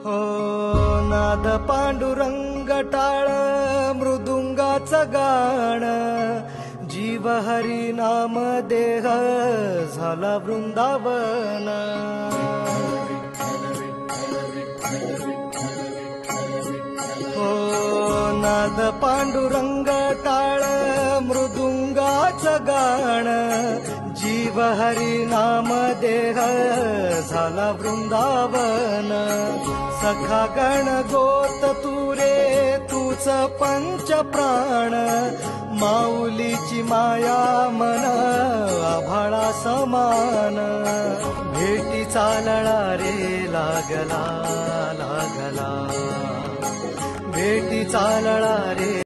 हो नाद पांडुरंग टाळ मृदुंगाचं गाण जीव हरी नाम देह झाला वृंदावन हो नाद पांडुरंग टाळ मृदुंगाचं गाण जीव हरी नाम देह झाला वृंदावन सखा गण गोत तुरे तूच पंच प्राण माऊलीची माया मन आभाळा समान भेटी चालला रे लागला लागला भेटी चालला रे